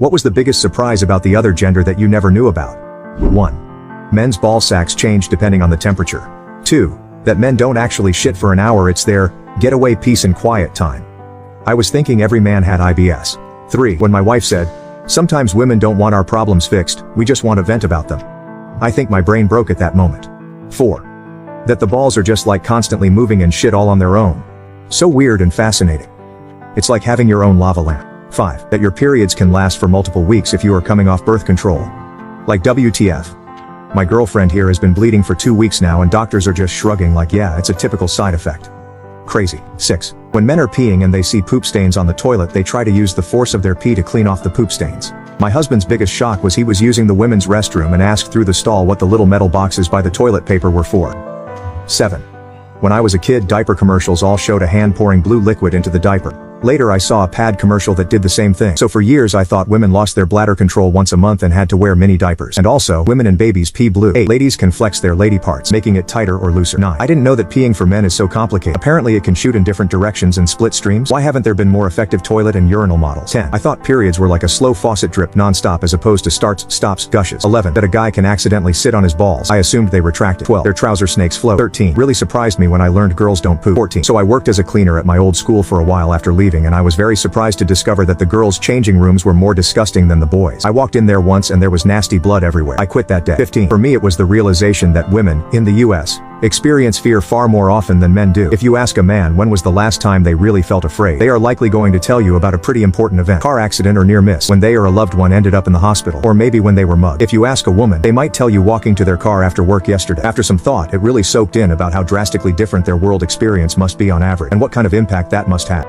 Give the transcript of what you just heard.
What was the biggest surprise about the other gender that you never knew about? 1. Men's ball sacks change depending on the temperature. 2. That men don't actually shit for an hour, it's their getaway peace and quiet time. I was thinking every man had IBS. 3. When my wife said, sometimes women don't want our problems fixed, we just want to vent about them. I think my brain broke at that moment. 4. That the balls are just like constantly moving and shit all on their own. So weird and fascinating. It's like having your own lava lamp. 5. That your periods can last for multiple weeks if you are coming off birth control. Like WTF. My girlfriend here has been bleeding for 2 weeks now and doctors are just shrugging like yeah, it's a typical side effect. Crazy. 6. When men are peeing and they see poop stains on the toilet, they try to use the force of their pee to clean off the poop stains. My husband's biggest shock was he was using the women's restroom and asked through the stall what the little metal boxes by the toilet paper were for. 7. When I was a kid, diaper commercials all showed a hand pouring blue liquid into the diaper. Later I saw a pad commercial that did the same thing. So for years I thought women lost their bladder control once a month and had to wear mini diapers. And also, women and babies pee blue. 8. Ladies can flex their lady parts, making it tighter or looser. 9. I didn't know that peeing for men is so complicated. Apparently it can shoot in different directions and split streams. Why haven't there been more effective toilet and urinal models? 10. I thought periods were like a slow faucet drip non-stop as opposed to starts, stops, gushes. 11. That a guy can accidentally sit on his balls. I assumed they retracted. 12. Their trouser snakes float. 13. Really surprised me when I learned girls don't poop. 14. So I worked as a cleaner at my old school for a while after leaving and I was very surprised to discover that the girls' changing rooms were more disgusting than the boys. I walked in there once and there was nasty blood everywhere. I quit that day. 15. For me it was the realization that women, in the US, experience fear far more often than men do. If you ask a man when was the last time they really felt afraid, they are likely going to tell you about a pretty important event. Car accident or near miss, when they or a loved one ended up in the hospital, or maybe when they were mugged. If you ask a woman, they might tell you walking to their car after work yesterday. After some thought, it really soaked in about how drastically different their world experience must be on average, and what kind of impact that must have.